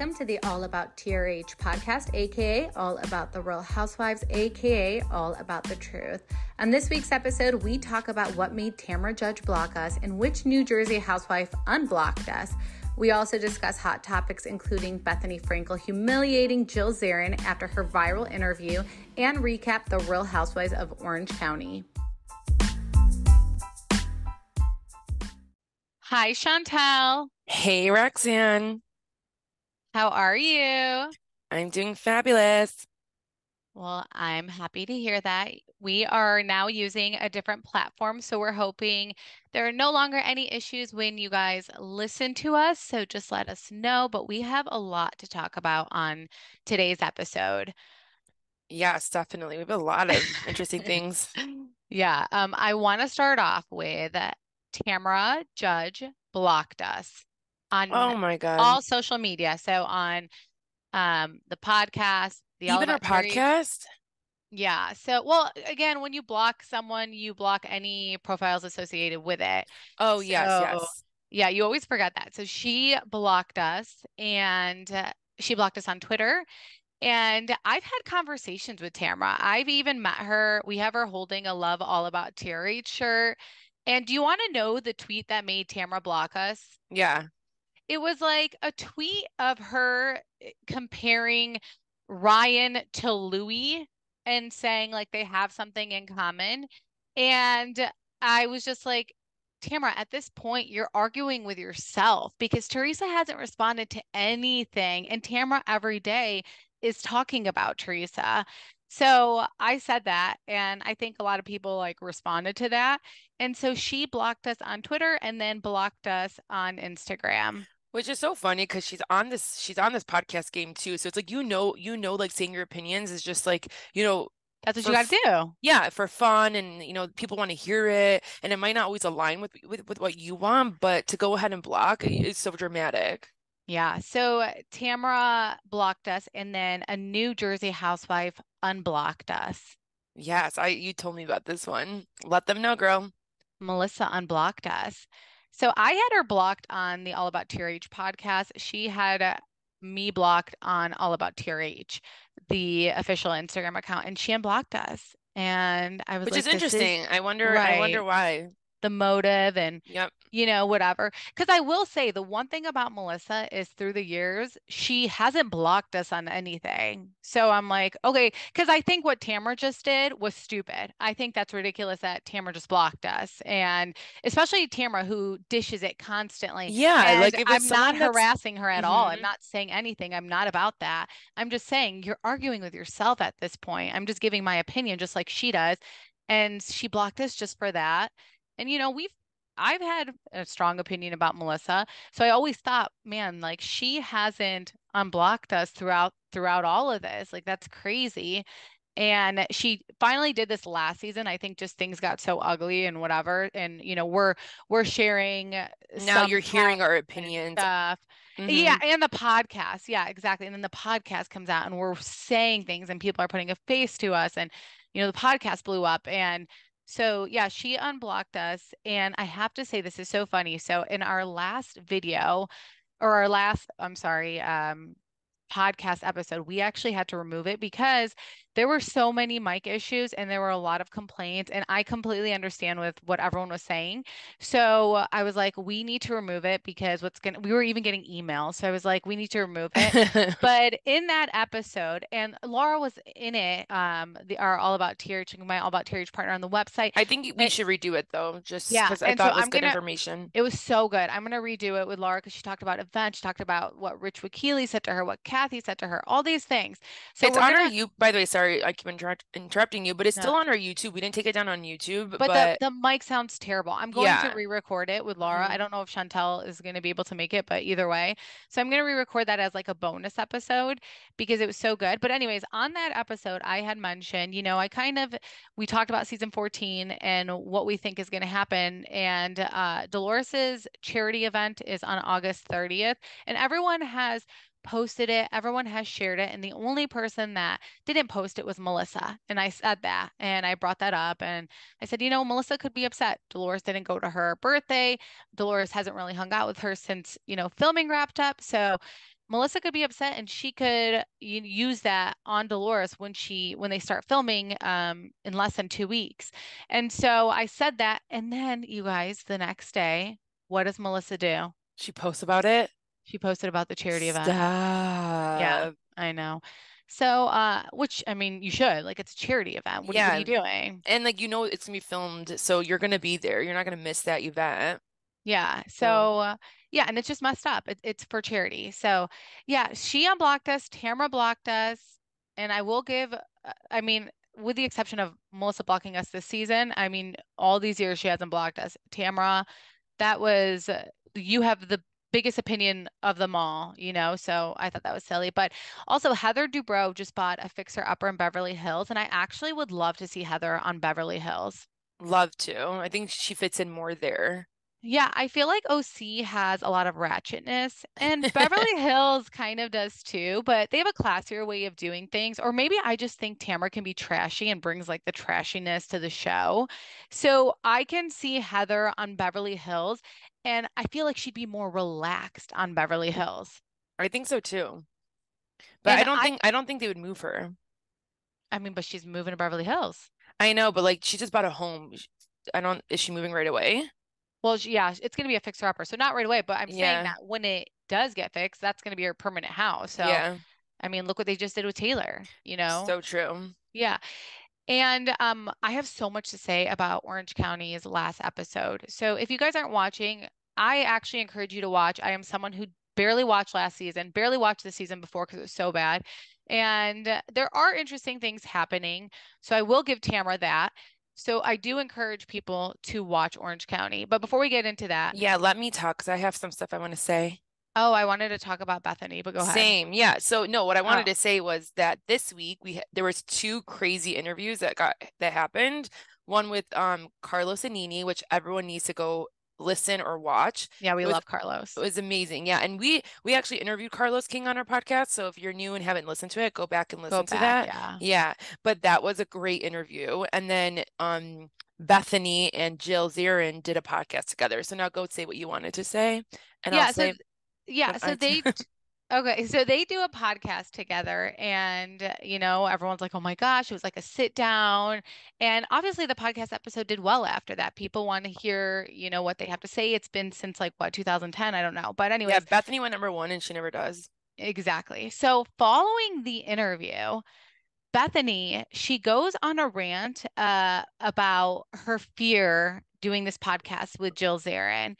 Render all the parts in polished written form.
Welcome to the All About TRH podcast, aka All About the Real Housewives, aka All About the Truth. On this week's episode, we talk about what made Tamra Judge block us and which New Jersey housewife unblocked us. We also discuss hot topics including Bethenny Frankel humiliating Jill Zarin after her viral interview and recap the Real Housewives of Orange County. Hi, Chantel. Hey, Roxanne. How are you? I'm doing fabulous. Well, I'm happy to hear that. We are now using a different platform, so we're hoping there are no longer any issues when you guys listen to us. So just let us know. But we have a lot to talk about on today's episode. Yes, definitely. We have a lot of interesting things. Yeah, I want to start off with Tamra Judge blocked us on Oh my God. all social media. So on the podcast, the All Even our About TRH. podcast? Yeah. So, well, again, when you block someone, you block any profiles associated with it. Oh, yes, So, yes. yeah, you always forget that. So she blocked us and she blocked us on Twitter. And I've had conversations with Tamra. I've even met her. We have her holding a Love All About TRH shirt. And do you want to know the tweet that made Tamra block us? Yeah. It was like a tweet of her comparing Ryan to Louis and saying like they have something in common. And I was just like, Tamara, at this point, you're arguing with yourself because Teresa hasn't responded to anything. And Tamara every day is talking about Teresa. So I said that, and I think a lot of people like responded to that. And so she blocked us on Twitter and then blocked us on Instagram. Which is so funny because she's on this podcast game too. So it's like like saying your opinions is just like, That's what you for got to do. yeah, for fun and people want to hear it and it might not always align with what you want, but to go ahead and block is so dramatic. Yeah. So Tamara blocked us, and then a New Jersey housewife unblocked us. Yes, you told me about this one. Let them know, girl. Melissa unblocked us. So I had her blocked on the All About TRH podcast. She had me blocked on All About TRH, the official Instagram account, and she unblocked us. And I was Which is like, this is interesting. I wonder right. why. The motive and Yep. whatever. Because I will say the one thing about Melissa is through the years, she hasn't blocked us on anything. So I'm like, okay, because I think what Tamara just did was stupid. I think that's ridiculous that Tamara just blocked us. And especially Tamara, who dishes it constantly. Yeah, And like if it's I'm not someone that's harassing her at all. I'm hmm not saying anything. I'm not about that. I'm just saying you're arguing with yourself at this point. I'm just giving my opinion, just like she does. And she blocked us just for that. And I've had a strong opinion about Melissa. So I always thought, man, like she hasn't unblocked us throughout all of this. Like that's crazy. And she finally did this last season. I think just things got so ugly and whatever. And we're sharing now some you're hearing our and opinions. stuff. Hmm Yeah, and the podcast. Yeah, exactly. And then the podcast comes out and we're saying things and people are putting a face to us and the podcast blew up and so yeah, she unblocked us and I have to say this is so funny. So in our last video or our last, I'm sorry, podcast episode, we actually had to remove it because there were so many mic issues and there were a lot of complaints. And I completely understand with what everyone was saying. So I was like, we need to remove it because we were even getting emails. So I was like, we need to remove it. But in that episode, and Laura was in it, our All About TRH, my All About TRH partner on the website. I think we should redo it though, just Yeah. because I And so thought it was good information. it was so good. I'm gonna redo it with Laura because she talked about events. She talked about what Rich Wakili said to her, what Kathy said to her, all these things. So It's we're on our gonna you, by the way, sorry, I keep interrupting you, but it's no, still on our YouTube. We didn't take it down on YouTube, but the but the mic sounds terrible. I'm going to yeah. re-record it with Laura. I hmm don't know if Chantel is going to be able to make it, but either way. So I'm going to re-record that as like a bonus episode because it was so good. But anyways, on that episode, I had mentioned, we talked about season 14 and what we think is going to happen. And Dolores's charity event is on August 30th, and everyone has posted it, everyone has shared it, and the only person that didn't post it was Melissa. And I said that and I brought that up and I said, Melissa could be upset. Dolores didn't go to her birthday. Dolores hasn't really hung out with her since, filming wrapped up. So Melissa could be upset and she could use that on Dolores when they start filming in less than 2 weeks. And so I said that, and then you guys, the next day, what does Melissa do? She posts about it. She posted about the charity event. Yeah, Stop. I know. So, which I mean, you should. Like, it's a charity event. What are Yeah. you doing? And like it's gonna be filmed, so you're gonna be there. You're not gonna miss that event. Yeah. So So, yeah, and it's just messed up. It's for charity. So, yeah, she unblocked us. Tamra blocked us, and I will give. I mean, with the exception of Melissa blocking us this season, I mean, all these years she hasn't blocked us. Tamra, that was you have the biggest opinion of them all, so I thought that was silly. But also Heather Dubrow just bought a fixer upper in Beverly Hills, and I actually would love to see Heather on Beverly Hills. love to. I think she fits in more there. Yeah, I feel like OC has a lot of ratchetness, and Beverly Hills kind of does too, but they have a classier way of doing things. Or maybe I just think Tamara can be trashy and brings like the trashiness to the show. So I can see Heather on Beverly Hills, and I feel like she'd be more relaxed on Beverly Hills. I think so too. But And I don't think they would move her. I mean, but she's moving to Beverly Hills. I know, but like she just bought a home. I don't, is she moving right away? Well, yeah, it's going to be a fixer-upper, so not right away, but I'm saying Yeah. that when it does get fixed, that's going to be her permanent house. So Yeah. I mean, look what they just did with Taylor. So true. Yeah. And I have so much to say about Orange County's last episode. So if you guys aren't watching, I actually encourage you to watch. I am someone who barely watched last season, barely watched the season before because it was so bad. And there are interesting things happening. So I will give Tamara that. So I do encourage people to watch Orange County. But before we get into that, Yeah, let me talk because I have some stuff I want to say. oh, I wanted to talk about Bethenny, but go ahead. Same. Yeah. So no, what I wanted Oh, to say was that this week there was two crazy interviews that happened. One with Carlos and Nini, which everyone needs to go listen or watch. yeah, we It was love it Carlos. was amazing. Yeah, and we actually interviewed Carlos King on our podcast. So if you're new and haven't listened to it, go back and Go listen to back, that. yeah. Yeah, but that was a great interview. And then Bethenny and Jill Zarin did a podcast together. So now go say what you wanted to say, and I'll Yeah, so say yeah, what so okay, so they do a podcast together and everyone's like, "Oh my gosh, it was like a sit down." And obviously the podcast episode did well after that. People want to hear, what they have to say. It's been since like what, 2010, I don't know. But Yeah, anyways, Bethenny went #1 and she never does. exactly. So following the interview, Bethany, she goes on a rant about her fear doing this podcast with Jill Zarin.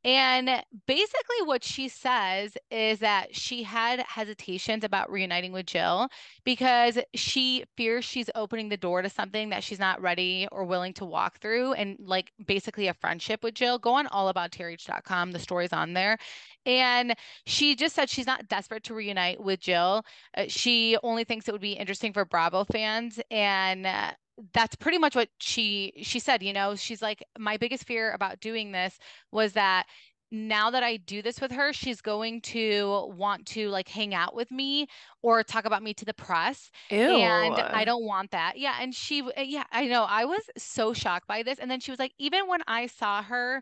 And basically, what she says is that she had hesitations about reuniting with Jill because she fears she's opening the door to something that she's not ready or willing to walk through, and like basically a friendship with Jill. Go on allabouttrh.com, the story's on there. And she just said she's not desperate to reunite with Jill. She only thinks it would be interesting for Bravo fans. And that's pretty much what she said. She's like, my biggest fear about doing this was that now that I do this with her, she's going to want to like hang out with me or talk about me to the press. And I Ew. don't want that. Yeah. And yeah, I know. I was so shocked by this. And then she was like, even when I saw her,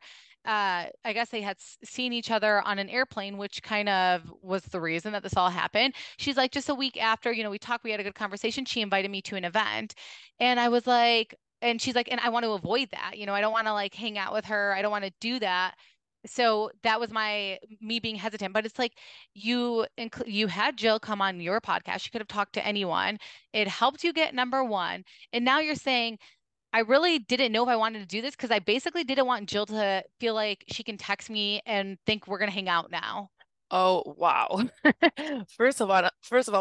I guess they had seen each other on an airplane, which kind of was the reason that this all happened. She's like, just a week after, we talked, we had a good conversation. She invited me to an event. And I was like, and she's like, and I want to avoid that. I don't want to like hang out with her. I don't want to do that. So that was me being hesitant. But it's like you had Jill come on your podcast. She could have talked to anyone. It helped you get #1. And now you're saying, I really didn't know if I wanted to do this because I basically didn't want Jill to feel like she can text me and think we're gonna hang out now. Oh, wow. First of all,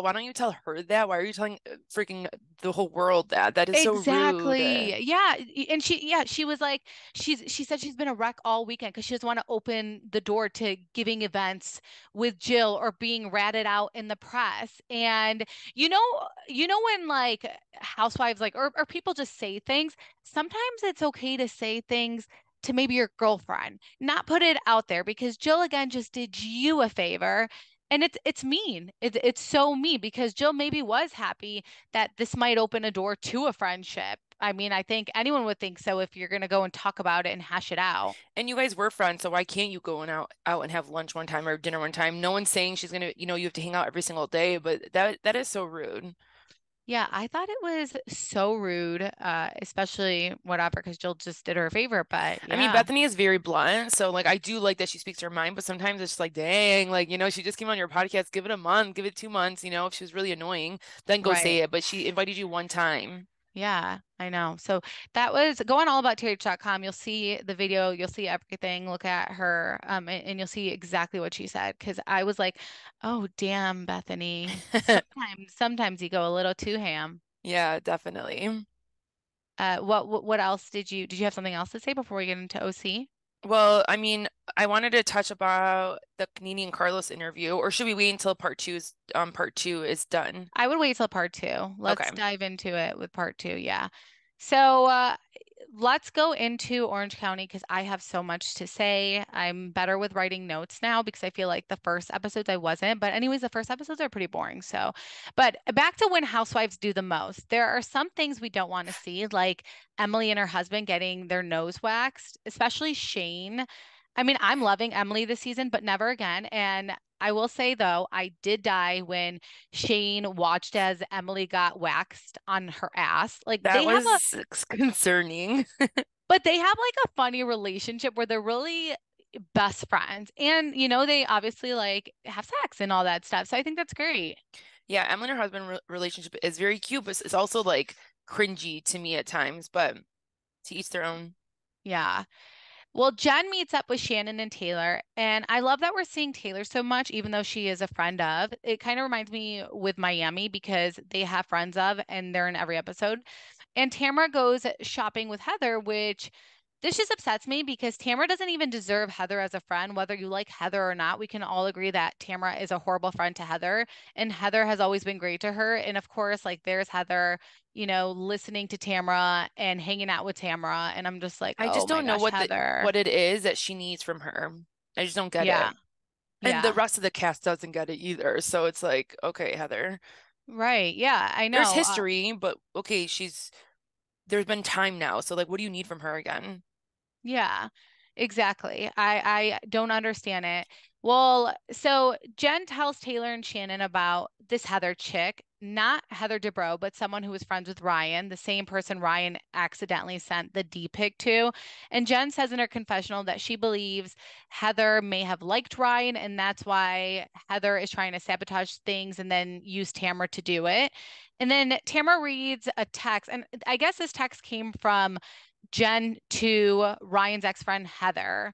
why don't you tell her that? Why are you telling freaking the whole world that? That is so rude. Exactly. Yeah. And she was like, she said she's been a wreck all weekend because she doesn't want to open the door to giving events with Jill or being ratted out in the press. And when like housewives like or people just say things, sometimes it's okay to say things to maybe your girlfriend, not put it out there because Jill again just did you a favor. And it's mean. It's so mean because Jill maybe was happy that this might open a door to a friendship. I mean, I think anyone would think so if you're going to go and talk about it and hash it out. And you guys were friends, so why can't you go and out and have lunch one time or dinner one time? No one's saying she's gonna, you have to hang out every single day, but that is so rude. Yeah, I thought it was so rude, especially whatever, because Jill just did her a favor. But I mean, yeah, Bethenny is very blunt, so like I do like that she speaks her mind, but sometimes it's just like, dang, like she just came on your podcast, give it a month, give it 2 months, if she was really annoying, then go say right. it. But she invited you one time. Yeah, I know. So that was go on allaboutTH.com. You'll see the video, you'll see everything. Look at her, and you'll see exactly what she said. Because I was like, oh, damn, Bethany. Sometimes you go a little too ham. Yeah, definitely. What else did you have something else to say before we get into OC? Well, I mean, I wanted to touch about the Nene and Carlos interview, or should we wait until part two is done? I would wait till part two. Let's Okay. dive into it with part two. Yeah. So let's go into Orange County because I have so much to say. I'm better with writing notes now because I feel like the first episodes I wasn't. But anyways, the first episodes are pretty boring. So, but back to when housewives do the most. There are some things we don't want to see, like Emily and her husband getting their nose waxed, especially Shane. I mean, I'm loving Emily this season, but never again. And I will say though, I did die when Shane watched as Emily got waxed on her ass. Like That was concerning. but they have like a funny relationship where they're really best friends. And, they obviously like have sex and all that stuff. So I think that's great. Yeah, Emily and her husband relationship is very cute, but it's also like cringy to me at times, but to each their own. Yeah. Well, Jen meets up with Shannon and Taylor, and I love that we're seeing Taylor so much, even though she is a friend of. It kind of reminds me with Miami because they have friends of, and they're in every episode. And Tamara goes shopping with Heather, which this just upsets me because Tamara doesn't even deserve Heather as a friend. Whether you like Heather or not, we can all agree that Tamara is a horrible friend to Heather, and Heather has always been great to her. And of course, like there's Heather, listening to Tamara and hanging out with Tamara. And I'm just like, I oh just my don't know gosh, what Heather. what it is that she needs from her. I just don't get Yeah. it. And the Yeah. rest of the cast doesn't get it either. So it's like, okay, Heather, Right. Yeah, I there's know. history, but okay, there's been time now. So like, what do you need from her again? Yeah, exactly. I don't understand it. Well, so Jen tells Taylor and Shannon about this Heather chick, not Heather Dubrow, but someone who was friends with Ryan, the same person Ryan accidentally sent the D pic to. And Jen says in her confessional that she believes Heather may have liked Ryan, and that's why Heather is trying to sabotage things and then use Tamara to do it. And then Tamara reads a text, and I guess this text came from Jen to Ryan's ex-friend Heather.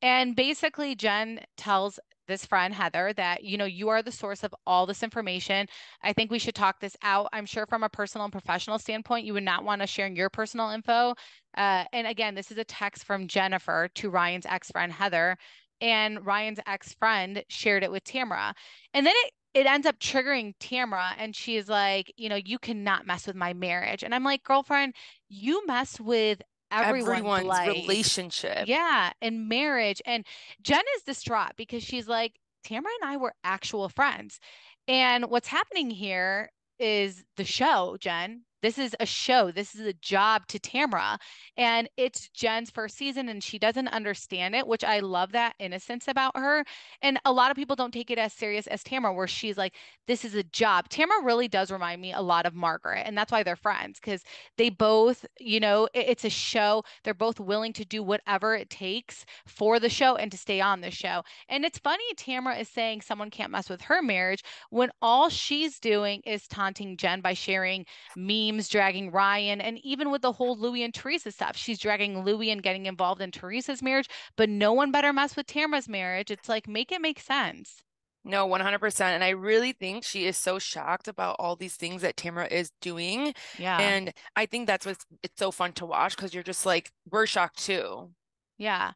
And basically, Jen tells this friend Heather that, you are the source of all this information. I think we should talk this out. I'm sure from a personal and professional standpoint, you would not want us sharing your personal info. And again, this is a text from Jennifer to Ryan's ex-friend Heather. And Ryan's ex-friend shared it with Tamara. And then it ends up triggering Tamara, and she's like, you cannot mess with my marriage. And I'm like, girlfriend, you mess with everyone's Everyone's life. relationship. Yeah, and marriage. And Jen is distraught because she's like, Tamara and I were actual friends. And what's happening here is the show, Jen. This is a show. This is a job to Tamara. And it's Jen's first season and she doesn't understand it, which I love that innocence about her. And a lot of people don't take it as serious as Tamara, where she's like, this is a job. Tamara really does remind me a lot of Margaret. And that's why they're friends, because they both, it's a show. They're both willing to do whatever it takes for the show and to stay on the show. And it's funny, Tamara is saying someone can't mess with her marriage when all she's doing is taunting Jen by sharing memes, dragging Ryan, and even with the whole Louis and Teresa stuff, she's dragging Louis and getting involved in Teresa's marriage, but no one better mess with Tamara's marriage. It's like, make it make sense. No, 100%. And I really think she is so shocked about all these things that Tamara is doing. Yeah. And I think that's what's it's so fun to watch because you're just like, we're shocked too. Yeah.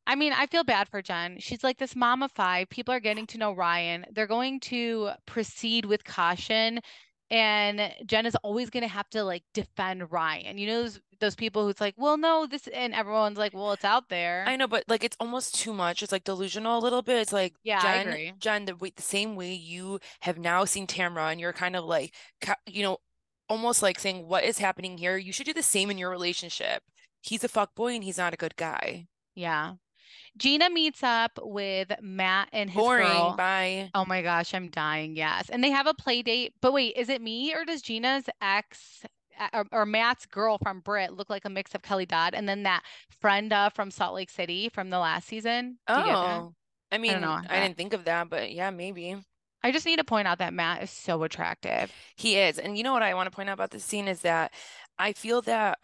I mean, I feel bad for Jen. She's like this mom of five. People are getting to know Ryan. They're going to proceed with caution. And Jen is always going to have to like defend Ryan. Those people who's like, well, no, this, and everyone's like, well, it's out there. I know, but like it's almost too much. It's like delusional a little bit. It's like Yeah, I agree. Jen, the same way you have now seen Tamra and you're kind of like, almost like saying, what is happening here? You should do the same in your relationship. He's a fuck boy and he's not a good guy. Yeah. Gina meets up with Matt and his Boring. girl. Bye. Oh my gosh, I'm dying. Yes. And they have a play date. But wait, is it me or does Gina's ex or Matt's girl from Brit look like a mix of Kelly Dodd and then that friend from Salt Lake City from the last season? Do you get that? Oh, I I don't mean, know I that. didn't think of that, but yeah, maybe. I just need to point out that Matt is so attractive. He is. And you know what I want to point out about this scene is that I feel that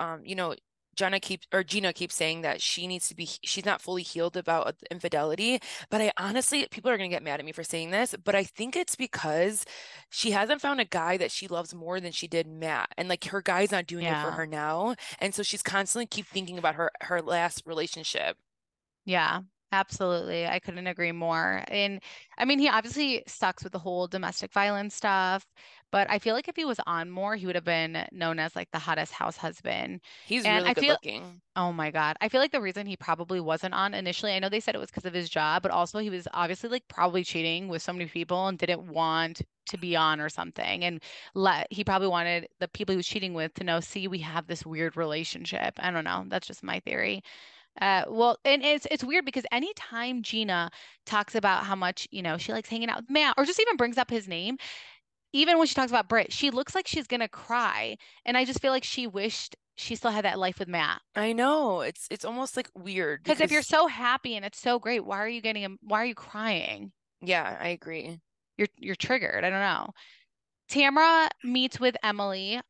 Gina keeps saying that she's not fully healed about infidelity. But I honestly, people are gonna get mad at me for saying this, but I think it's because she hasn't found a guy that she loves more than she did Matt. And like her guy's not doing it for Yeah. her now. And so she's constantly keep thinking about her last relationship. Yeah, absolutely. I couldn't agree more. And I mean, he obviously sucks with the whole domestic violence stuff, but I feel like if he was on more, he would have been known as like the hottest house husband. He's And really I good feel, looking. oh my God, I feel like the reason he probably wasn't on initially, I know they said it was because of his job, but also he was obviously like probably cheating with so many people and didn't want to be on or something. And he probably wanted the people he was cheating with to know, see, we have this weird relationship. I don't know. That's just my theory. Well, and it's weird because anytime Gina talks about how much, she likes hanging out with Matt or just even brings up his name, even when she talks about Britt, she looks like she's gonna cry. And I just feel like she wished she still had that life with Matt. I know. It's almost like weird Because if you're because so happy and it's so great, why are you crying? yeah, I agree. You're triggered. I don't know. Tamra meets with Emily.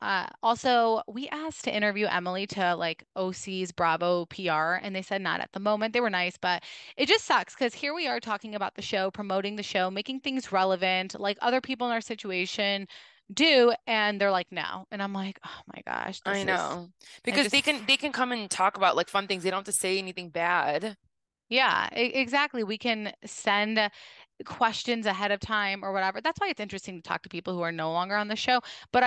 Also, we asked to interview Emily to like OC's Bravo PR, and they said not at the moment. They were nice, but it just sucks because here we are talking about the show, promoting the show, making things relevant, like other people in our situation do, and they're like, no. And I'm like, oh my gosh, I this is, know. I Because just, they can come and talk about like fun things. They don't have to say anything bad. yeah, exactly. We can send questions ahead of time or whatever. That's why it's interesting to talk to people who are no longer on the show. But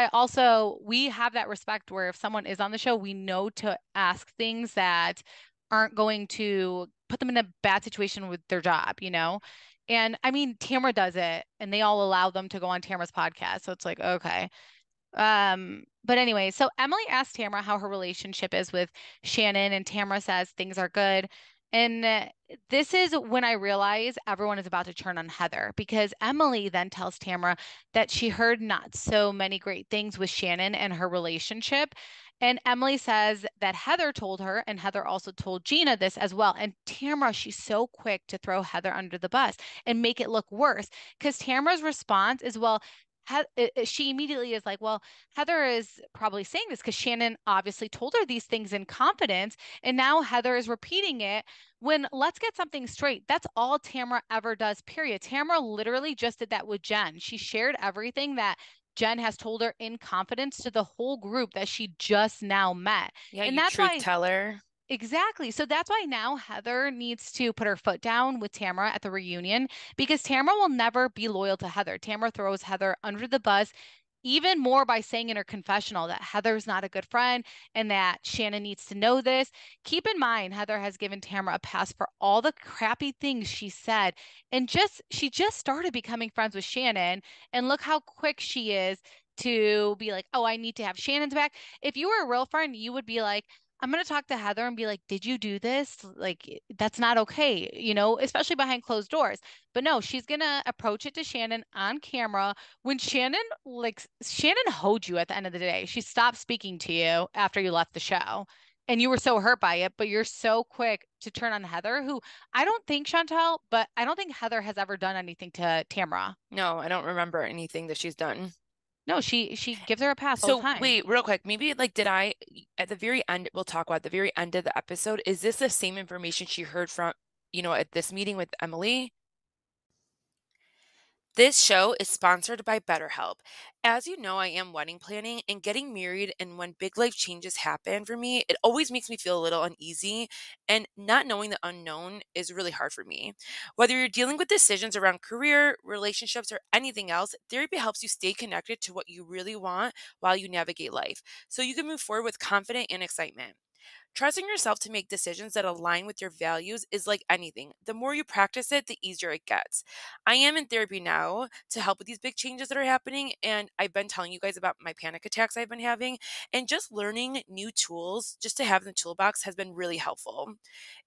we have that respect where if someone is on the show, we know to ask things that aren't going to put them in a bad situation with their job. And I mean, Tamara does it and they all allow them to go on Tamara's podcast. So it's like, okay. But anyway, so Emily asked Tamara how her relationship is with Shannon, and Tamara says things are good. And this is when I realize everyone is about to turn on Heather because Emily then tells Tamara that she heard not so many great things with Shannon and her relationship. And Emily says that Heather told her, and Heather also told Gina this as well. And Tamara, she's so quick to throw Heather under the bus and make it look worse because Tamara's response is, well, she immediately is like, well, Heather is probably saying this because Shannon obviously told her these things in confidence. And now Heather is repeating it when let's get something straight. That's all Tamara ever does, period. Tamara literally just did that with Jen. She shared everything that Jen has told her in confidence to the whole group that she just now met. Yeah, And you that's truth why teller. exactly. So that's why now Heather needs to put her foot down with Tamara at the reunion because Tamara will never be loyal to Heather. Tamara throws Heather under the bus even more by saying in her confessional that Heather's not a good friend and that Shannon needs to know this. Keep in mind, Heather has given Tamara a pass for all the crappy things she said. And she just started becoming friends with Shannon. And look how quick she is to be like, oh, I need to have Shannon's back. If you were a real friend, you would be like, I'm going to talk to Heather and be like, did you do this? Like, that's not okay, especially behind closed doors. But no, she's going to approach it to Shannon on camera when Shannon hoed you at the end of the day. She stopped speaking to you after you left the show. And you were so hurt by it, but you're so quick to turn on Heather, who I don't think Chantel, but I don't think Heather has ever done anything to Tamra. No, I don't remember anything that she's done. No, she gives her a pass all the So time. wait, real quick, maybe like did I at the very end, we'll talk about at the very end of the episode, is this the same information she heard from, at this meeting with Emily? This show is sponsored by BetterHelp. As you know, I am wedding planning and getting married, and when big life changes happen for me, it always makes me feel a little uneasy, and not knowing the unknown is really hard for me. Whether you're dealing with decisions around career, relationships, or anything else, therapy helps you stay connected to what you really want while you navigate life, so you can move forward with confidence and excitement. Trusting yourself to make decisions that align with your values is like anything. The more you practice it, the easier it gets. I am in therapy now to help with these big changes that are happening. And I've been telling you guys about my panic attacks I've been having. And just learning new tools just to have in the toolbox has been really helpful.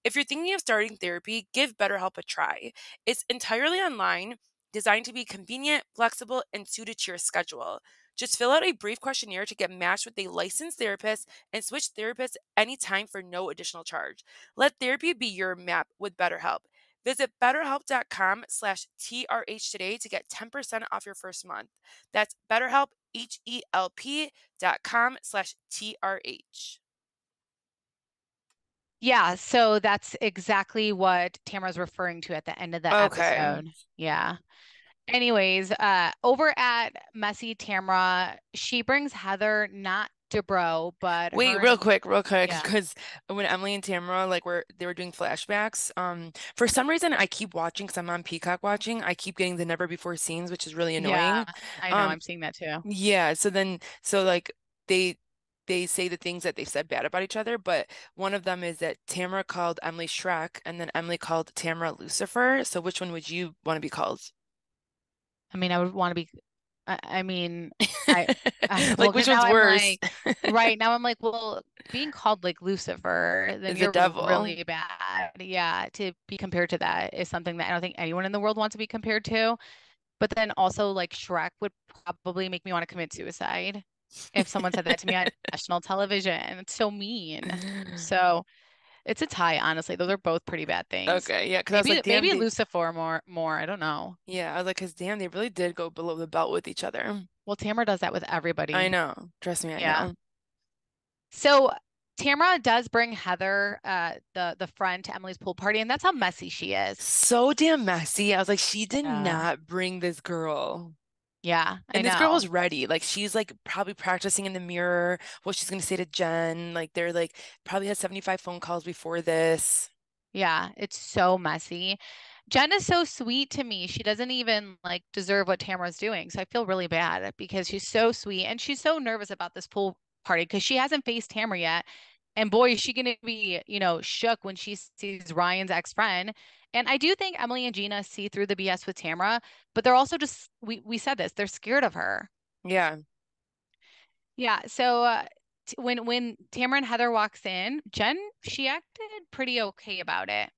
If you're thinking of starting therapy, give BetterHelp a try. It's entirely online, designed to be convenient, flexible, and suited to your schedule. Just fill out a brief questionnaire to get matched with a licensed therapist and switch therapists anytime for no additional charge. Let therapy be your map with BetterHelp. Visit betterhelp.com/TRH today to get 10% off your first month. That's BetterHelp, HELP.com/TRH. Yeah, so that's exactly what Tamara's referring to at the end of the Okay. episode. Yeah. Anyways, over at Messy Tamra, she brings Heather, not Debro, but Wait, her and real quick, yeah, because when Emily and Tamara they were doing flashbacks, for some reason I keep watching because I'm on Peacock watching. I keep getting the never before scenes, which is really yeah, annoying. I know, Um, I'm seeing that too. yeah, so like they they say the things that they've said bad about each other, but one of them is that Tamara called Emily Shrek, and then Emily called Tamara Lucifer. So which one would you want to be called? I mean, I would want to be, I mean, I, well, Like because which now one's I'm worse? like, right now I'm like, well, being called like Lucifer, then The you're devil. really bad. Yeah, to be compared to that is something that I don't think anyone in the world wants to be compared to. But then also, like, Shrek would probably make me want to commit suicide if someone said that to me on national television. It's so mean. So it's a tie, honestly. Those are both pretty bad things. Okay, yeah, because I was Maybe like, damn, maybe Lucifer more. I don't know. yeah, I was like, because damn, they really did go below the belt with each other. Well, Tamara does that with I everybody. know. Trust me, I Yeah. know. So Tamara does bring Heather, the friend, to Emily's pool party, and that's how messy she is. So damn messy. I was like, she did Yeah. not bring this girl. Yeah, I And this girl know. was ready. Like she's like probably practicing in the mirror what she's gonna say to Jen. Like they're like probably had 75 phone calls before this. Yeah, it's so messy. Jen is so sweet to me. She doesn't even like deserve what Tamara's doing. So I feel really bad because she's so sweet and she's so nervous about this pool party because she hasn't faced Tamara yet. And boy, is she going to be, shook when she sees Ryan's ex-friend. And I do think Emily and Gina see through the BS with Tamara, but they're also just we said this, they're scared of her. Yeah. Yeah, so when Tamara and Heather walks in, Jen, she acted pretty okay about it.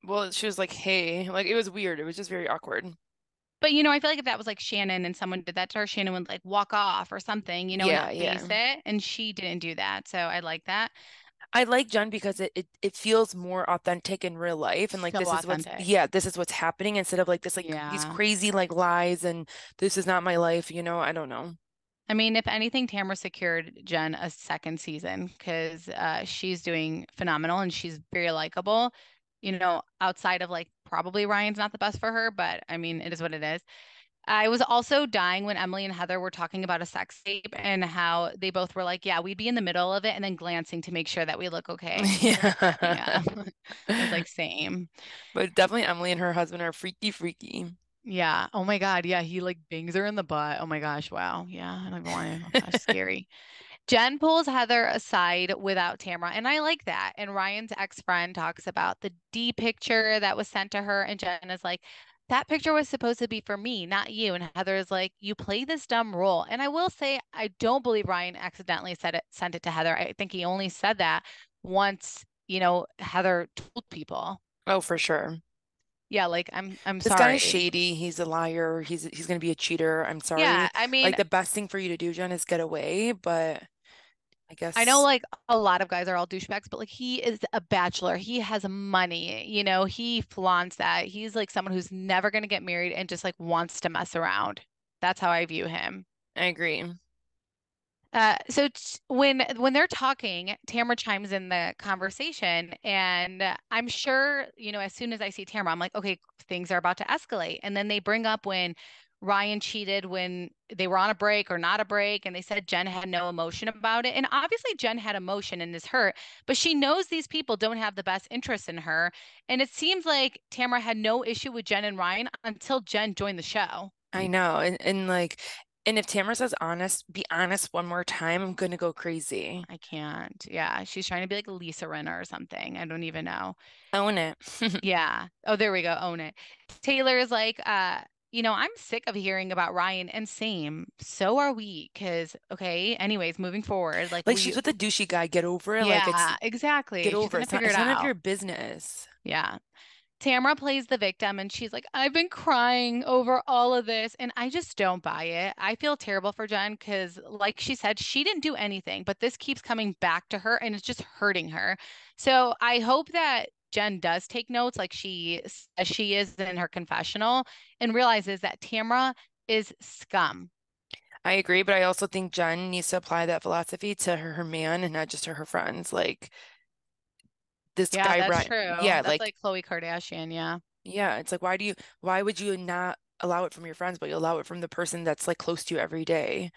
Well, she was like, hey, like it was weird. It was just very awkward. But I feel like if that was like Shannon and someone did that to her, Shannon would like walk off or something, and Yeah, not face yeah. it. And she didn't do that. So I like that. I like Jen because it feels more authentic in real life and like So this is authentic. this is what's happening instead of like this like these Yeah. crazy like lies and this is not my life, I don't know. I mean, if anything, Tamara secured Jen a second season because she's doing phenomenal and she's very likable. Outside of like probably Ryan's not the best for her, but I mean, it is what it is. I was also dying when Emily and Heather were talking about a sex tape and how they both were like, yeah, we'd be in the middle of it and then glancing to make sure that we look okay. And I was like, Yeah. yeah. I was like, same. But definitely Emily and her husband are freaky freaky. Yeah. Oh my God. Yeah. He like bangs her in the butt. Oh my gosh. Wow. Yeah. I don't even want to. Oh gosh, scary. Jen pulls Heather aside without Tamara, and I like that. And Ryan's ex-friend talks about the D picture that was sent to her, and Jen is like, that picture was supposed to be for me, not you. And Heather is like, you play this dumb role. And I will say, I don't believe Ryan accidentally sent it to Heather. I think he only said that once, Heather told people. Oh, for sure. Yeah, like I'm This guy is sorry. shady. He's a liar. He's gonna be a cheater. I'm Yeah, sorry. I mean, Like the best thing for you to do, Jen, is get away, but I I know guess like a lot of guys are all douchebags, but like he is a bachelor. He has money, he flaunts that. He's like someone who's never going to get married and just like wants to mess around. That's how I view him. I agree. When they're talking, Tamara chimes in the conversation, and I'm sure, as soon as I see Tamara, I'm like, okay, things are about to escalate. And then they bring up when Ryan cheated when they were on a break or not a break, and they said Jen had no emotion about it. And obviously, Jen had emotion and is hurt, but she knows these people don't have the best interest in her. And it seems like Tamara had no issue with Jen and Ryan until Jen joined the show. I know. And like And if Tamara says honest, be honest one more time, I'm gonna go crazy. I can't. Yeah, she's trying to be like Lisa Rinna or something. I don't even know. Own it. Yeah. Oh, there we go. Own it. Taylor is like, I'm sick of hearing about Ryan, and same. So are we. Because, okay, anyways, moving forward, like Like she's with a douchey guy. Get over it. Like it's yeah, get exactly. She's over it. gonna It's not figure it it's none of out. your business. Yeah. Tamra plays the victim and she's like, I've been crying over all of this. And I just don't buy it. I feel terrible for Jen because, like she said, she didn't do anything, but this keeps coming back to her and it's just hurting her. So I hope that Jen does take notes like she says she is in her confessional and realizes that Tamra is scum. I agree, but I also think Jen needs to apply that philosophy to her man and not just to her friends. Like this Yeah, guy, that's Ryan. true. Yeah, That's like like Khloe Kardashian. Yeah. yeah, it's like why would you not allow it from your friends, but you allow it from the person that's like close to you every day?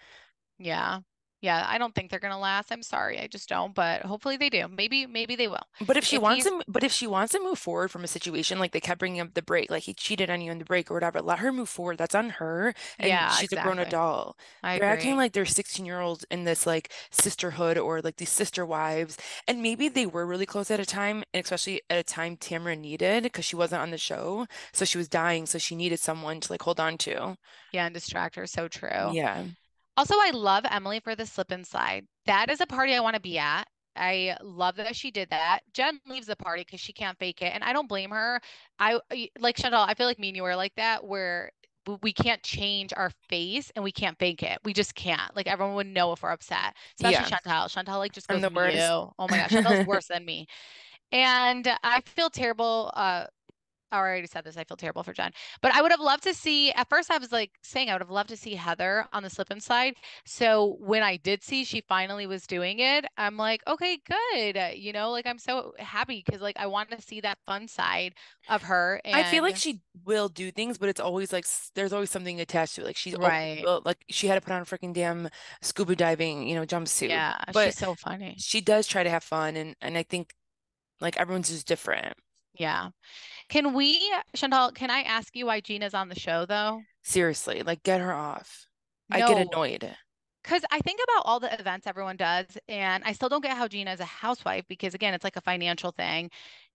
Yeah. Yeah. I don't think they're gonna last. I'm sorry. I just don't, but hopefully they do. Maybe they will. If he's But if she wants to move forward from a situation, like they kept bringing up the break, like he cheated on you in the break or whatever, let her move forward. That's on her, and Yeah, she's a grown exactly. adult. I They're acting agree. like they're 16-year-olds in this like sisterhood or like these sister wives, and maybe they were really close at a time, and especially at a time Tamara needed because she wasn't on the show, so she was dying, so she needed someone to like hold on to. Yeah, and distract her. So true. Yeah, Also, I love Emily for the slip and slide. That is a party I want to be at. I love that she did that. Jen leaves the party because she can't fake it, and I don't blame her. Like Chantal, I feel like me and you are like that, where we can't change our face and we can't fake it. We just can't. Like everyone would know if we're upset, especially yeah, Chantal. Chantal like just I'm goes the mute. worst. Oh my gosh, Chantal's worse than me. And I feel terrible. I already said this. I feel terrible for Jen. But I would have loved to see, at first I was like saying I would have loved to see Heather on the slip and slide. So when I did see she finally was doing it, I'm like, okay, good. Like I'm so happy because like I want to see that fun side of her. I feel like And she will do things, but it's always like there's always something attached to it. Like she's always right. built, like she had to put on a freaking damn scuba diving, jumpsuit. Yeah, she's But so funny. she does try to have fun, and I think like everyone's just different. Yeah. Chantal, can I ask you why Gina's on the show though? Seriously, like get her off. I get No, annoyed. because I think about all the events everyone does, and I still don't get how Gina is a housewife because, again, it's like a financial thing.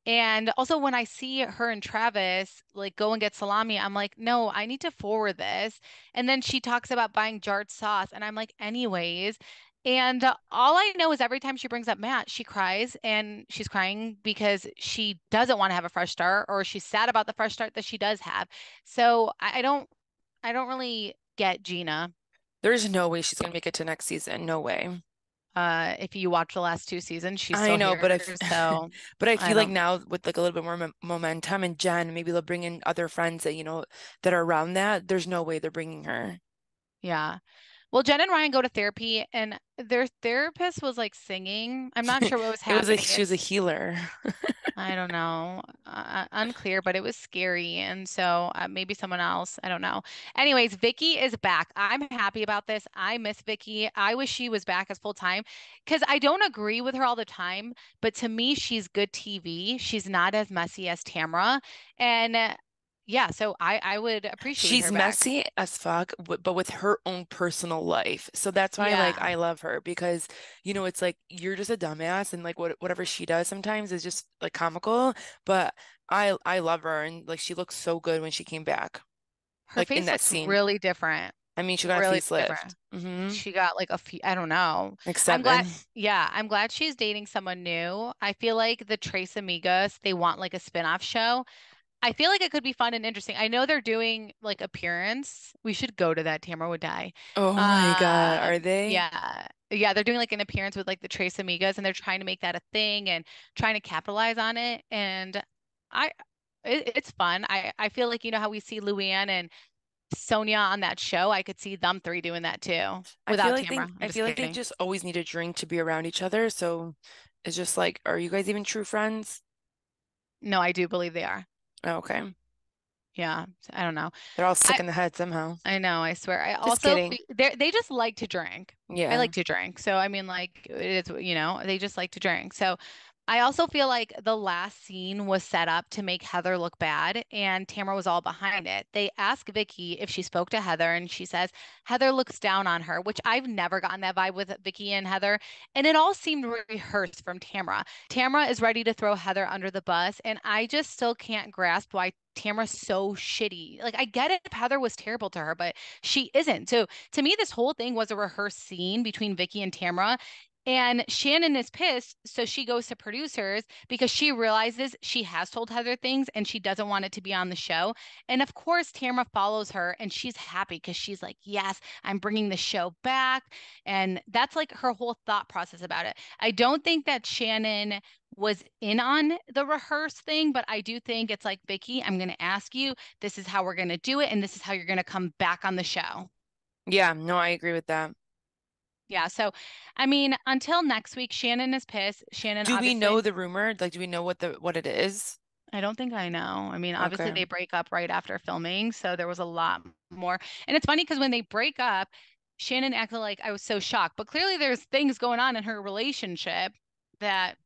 And also, when I see her and Travis like go and get salami, I'm like, no, I need to forward this. And then she talks about buying jarred sauce, and I'm like, anyways. And all I know is every time she brings up Matt, she cries, and she's crying because she doesn't want to have a fresh start, or she's sad about the fresh start that she does have. So I don't really get Gina. There's no way she's gonna make it to next season. No way. If you watch the last two seasons, she's I still know, but here. if So but I I feel like don't, now with like a little bit more momentum and Jen, maybe they'll bring in other friends that that are around that. There's no way they're bringing her. yeah. Well, Jen and Ryan go to therapy, and their therapist was like singing. I'm not sure what was happening. She was a healer. I don't know, unclear, but it was scary. And so maybe someone else, I don't know. Anyways, Vicky is back. I'm happy about this. I miss Vicky. I wish she was back as full time because I don't agree with her all the time, but to me, she's good TV. She's not as messy as Tamra. And yeah, so I would appreciate She's her back. messy as fuck, but with her own personal life. So that's why like Yeah. I love her because it's like you're just a dumbass and like whatever she does sometimes is just like comical, but I love her and like she looks so good when she came back. Her Like in face that looks scene. really different. I mean, she got a Really facelift. different. She got like a few, I don't know. Like I'm glad, 7. yeah, I'm glad she's dating someone new. I feel like the Trace Amigas, they want like a spin-off show. I feel like it could be fun and interesting. I know they're doing like appearance. We should go to that. Tamara would die. Oh my God, are they? Yeah. Yeah, they're doing like an appearance with like the Trace Amigas and they're trying to make that a thing and trying to capitalize on it. And I it's fun. I feel like you know how we see Luann and Sonia on that show. I could see them three doing that too without Tamara. I'm I just feel like they kidding. just always need a drink to be around each other. So it's just like, are you guys even true friends? No, I do believe they are. Oh, okay. Yeah, I don't know. They're all sick I in the head somehow. I know, I swear. I Just also kidding. they just like to drink. I Yeah. like to drink. So I mean like it is, they just like to drink. So I also feel like the last scene was set up to make Heather look bad, and Tamara was all behind it. They ask Vicky if she spoke to Heather, and she says Heather looks down on her, which I've never gotten that vibe with Vicky and Heather. And it all seemed rehearsed from Tamara. Tamara is ready to throw Heather under the bus, and I just still can't grasp why Tamara's so shitty. Like, I get it if Heather was terrible to her, but she isn't. So to me, this whole thing was a rehearsed scene between Vicky and Tamara. And Shannon is pissed, so she goes to producers because she realizes she has told Heather things and she doesn't want it to be on the show. And of course, Tamara follows her and she's happy because she's like, yes, I'm bringing the show back. And that's like her whole thought process about it. I don't think that Shannon was in on the rehearse thing, but I do think it's like, Vicky, I'm going to ask you, this is how we're going to do it, and this is how you're going to come back on the show. Yeah, no, I agree with that. Yeah. So, I mean, until next week, Shannon is pissed. Shannon, Do we know obviously, the rumor? Like, do we know what it is? I don't think I know. I mean, obviously, Okay. they break up right after filming. So there was a lot more. And it's funny because when they break up, Shannon acted like I was so shocked. But clearly, there's things going on in her relationship that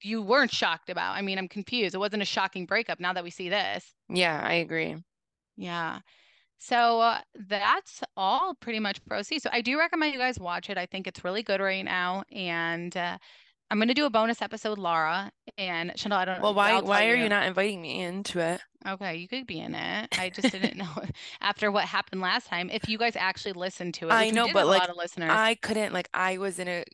you weren't shocked about. I mean, I'm confused. It wasn't a shocking breakup now that we see this. Yeah, I agree. Yeah. So that's all pretty much for OC. So I do recommend you guys watch it. I think it's really good right now. And I'm going to do a bonus episode with Laura and Chantal. I Well, don't, why I'll tell why are you you. not inviting me into it? Okay, you could be in it. I just didn't know after what happened last time if you guys actually listened to it, I which we know, did but have a like lot of listeners. I couldn't like I was in a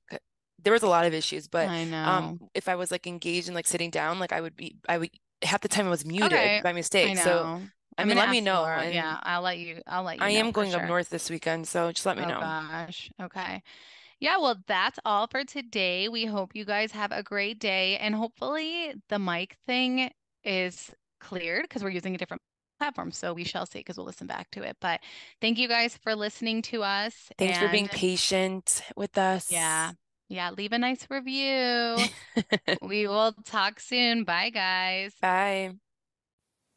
there was a lot of issues, but I know. if I was like engaged and like sitting down, like I would half the time I was muted Okay, by I mistake. So know. I I'm mean, gonna let me ask know Laura. Yeah, and I'll let I you know am for going up sure. north this weekend, so just let me Oh know. gosh. Okay. Yeah, well, that's all for today. We hope you guys have a great day, and hopefully the mic thing is cleared because we're using a different platform. So we shall see because we'll listen back to it. But thank you guys for listening to us. Thanks for being And patient with yeah, us. yeah, leave a nice review. We will talk soon. Bye, guys. Bye.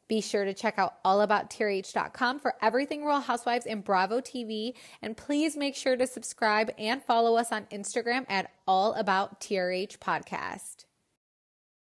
Be sure to check out allabouttrh.com for everything Real Housewives and Bravo TV. And please make sure to subscribe and follow us on Instagram at allabouttrh podcast.